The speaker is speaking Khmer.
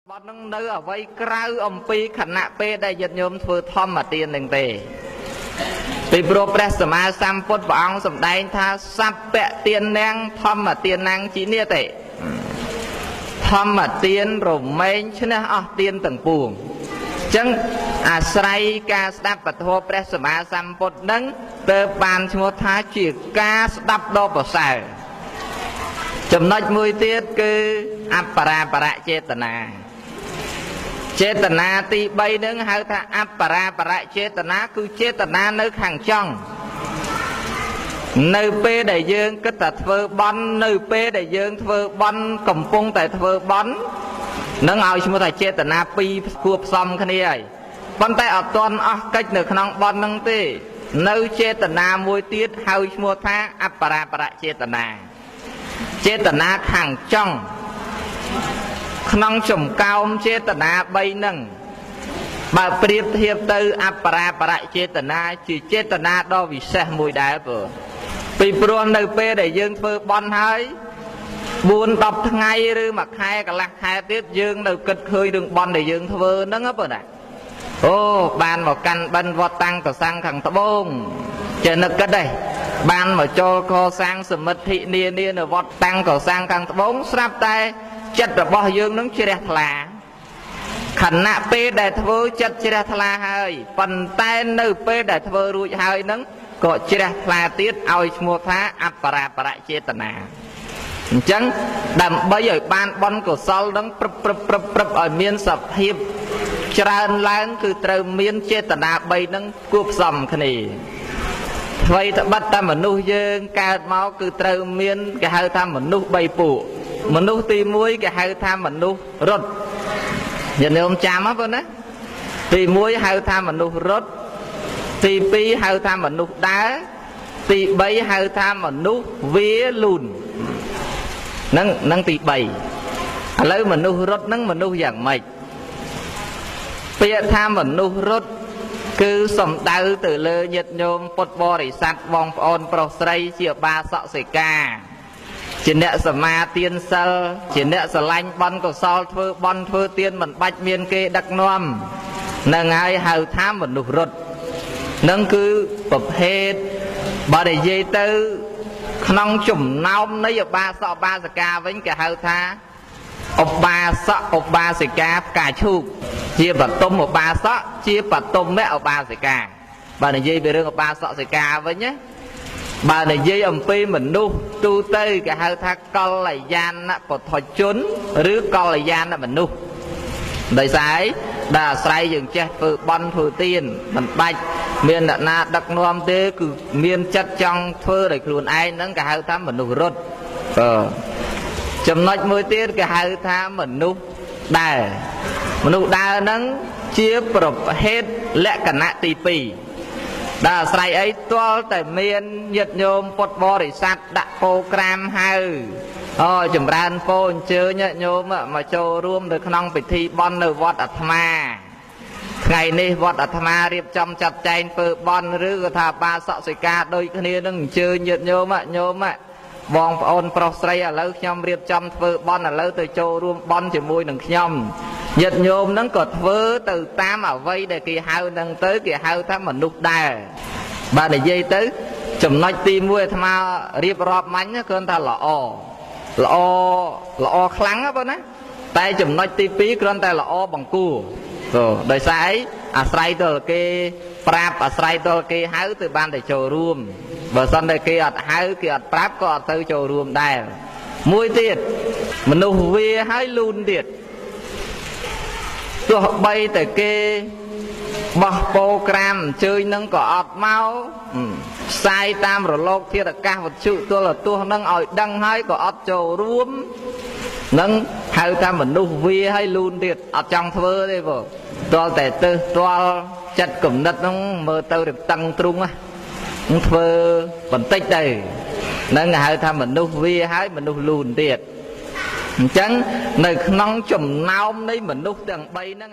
บอลนั่งเนื้อไว้กล้าอมปีขณะเป้ได้ยัดโยมធ្វើធម្មទាននឹងទេពីព្រោះព្រះសម្មាសម្ពុទ្ធព្រះអង្គសម្ដែងថាសัพពទាននាងធម្មទាននាងជីនេះទេធម្មទានរមែងឈ្នះអស់ទានទាំងពួងអញ្ចឹងអាស្រ័យការស្ដាប់ពធព្រះសម្មាសម្ពុទ្ធនឹងទើបបានឈ្មោះថាជាការស្ដាប់ដ៏ប្រសើរចំណុចមួយទៀតគឺអបរាបរចេតនាចេតនាទី3នឹងហៅថាអបរាបរចេតនាគឺចេតនានៅខាងចុងនៅពេលដែលយើងគិតតែធ្វើបន់នៅពេលដែលយើងធ្វើបន់កំពុងតែធ្វើបន់នឹងឲ្យឈ្មោះថាចេតនា2គួបផ្សំគ្នាហើយប៉ុន្តែអត់ទាន់អស់កិច្ចនៅក្នុងបន់នឹងទេនៅចេតនាមួយទៀតហៅឈ្មោះថាអបរាបរចេតនាចេតនាខាងចុងក្នុងចំកោមចេតនា3នឹងបើប្រៀបធៀបទៅអបរាបរចេតនាជាចេតនាដ៏វិសេសមួយដែរពីព្រោះនៅពេលដែលយើងធ្វើបន់ហើយ4-10ថ្ងៃឬមួយខែកន្លះខែទៀតយើងនៅគិតឃើញរឿងបន់ដែលយើងធ្វើហ្នឹងប៉ុណ្ណាអូបានមកកាន់បិណ្ឌវត្តតាំងកសាំងខាងត្បូងចេះនឹកគិតដែរបានមកចូលកសាងសមិទ្ធិនានានៅវត្តតាំងកសាំងខាងត្បូងស្រាប់តែចិត្តរបស់យើងនឹងជ្រះថ្លាខណៈពេលដែលធ្វើចិត្តជ្រះថ្លាហើយប៉ុន្តែនៅពេលដែលធ្វើរួចហើយនឹងក៏ជ្រះថ្លាទៀតឲ្យឈ្មោះថាអបរាបរចេតនាអញ្ចឹងដើម្បីឲ្យបានបុណ្យកុសលនឹងព្រឹបឲ្យមានសភាពច្រើនឡើងគឺត្រូវមានចេតនា3នឹងគួបផ្សំគ្នាអ្វីត្បិតតែមនុស្សយើងកើតមកគឺត្រូវមានគេហៅថាមនុស្ស3ពួកមនុស្សទី1គេហៅថាមនុស្សរត់ញាតិញោមចាំហ្នឹងណាទី1ហៅថាមនុស្សរត់ទី2ហៅថាមនុស្សដើរទី3ហៅថាមនុស្សវាលូននឹងទី3ឥឡូវមនុស្សរត់នឹងមនុស្សយ៉ាងម៉េចពាក្យថាមនុស្សរត់គឺសំដៅទៅលើញាតិញោមពុទ្ធបរិស័ទបងប្អូនប្រុសស្រីជាបាសកសិកាជាអ្នកសមាទានសិលជាអ្នកស្រឡាញ់បន់កុសលធ្វើបន់ធ្វើទានមិនបាច់មានគេដឹកនាំនឹងហើយហៅថាមនុស្សរត់នឹងគឺប្រភេទបើនិយាយទៅក្នុងចំណោមនៃឧបាសកឧបាសិកាវិញគេហៅថាឧបាសកឧបាសិកាផ្កាឈូកជាបតុមឧបាសកជាបតុមឧបាសិកាបើនិយាយពីរឿងឧបាសកសិកាវិញណាបើនិយាយអំពីមនុស្សទូទៅគេហៅថាកល្យាណពុទ្ធជនឬកល្យាណមនុស្សដោយសារឯដែលអាស្រ័យយើងចេះធ្វើបន់ធ្វើទានមិនបាច់មានអ្នកណាដឹកនាំទេគឺមានចិត្តចង់ធ្វើដោយខ្លួនឯងហ្នឹងគេហៅថាមនុស្សរត់ចំណុចមួយទៀតគេហៅថាមនុស្សដើរមនុស្សដើរហ្នឹងជាប្រភេទលក្ខណៈទី2ដែលអាស្រ័យអីទាល់តែមានញាតិញោមពុទ្ធបរិស័ទដាក់ពោក្រាមហៅចម្រើនពោអញ្ជើញញាតិញោមមកចូលរួមនៅក្នុងពិធីបន់នៅវត្តអាត្មាថ្ងៃនេះវត្តអាត្មារៀបចំចាត់ចែងធ្វើបន់ឬក៏ថាបាសកសិកាដូចគ្នានឹងអញ្ជើញញាតិញោមបងប្អូនប្រុសស្រីឥឡូវខ្ញុំរៀបចំធ្វើបន់ឥឡូវទៅចូលរួមបន់ជាមួយនឹងខ្ញុំញាតិញោមហ្នឹងក៏ធ្វើទៅតាមអ្វីដែលគេហៅហ្នឹងទៅគេហៅថាមនុស្សដែរបាទនិយាយទៅចំណុចទី1អាត្មារៀបរាប់មាញ់គឺថាល្អខ្លាំងណាបងណាតែចំណុចទី2គ្រាន់តែល្អបង្គួរដោយសារអីអាស្រ័យទៅគេប្រាប់អាស្រ័យទៅគេហៅទៅបានតែចូលរួមបើសិនតែគេអត់ហៅគេអត់ប្រាប់ក៏អត់ទៅចូលរួមដែរមួយទៀតមនុស្សវាឲ្យលូនទៀតទោះបីតែគេបោះពោក្រាមអញ្ជើញនឹងក៏អត់មកផ្សាយតាមរលកធាតុអាកាសវិទ្យុទូរទស្សន៍នឹងឲ្យដឹងហើយក៏អត់ចូលរួមនឹងហៅថាមនុស្សវាឲ្យលូនទៀតអត់ចង់ធ្វើទេបងទាល់តែទៅទាល់ចិត្តគំនិតហ្នឹងមើលទៅរឹបតឹងទ្រុងហ្នឹងធ្វើបន្តិចទៅនឹងហៅថាមនុស្សវាឲ្យមនុស្សលូនទៀតអញ្ចឹងនៅក្នុងចំណោមនៃមនុស្សទាំង3ហ្នឹង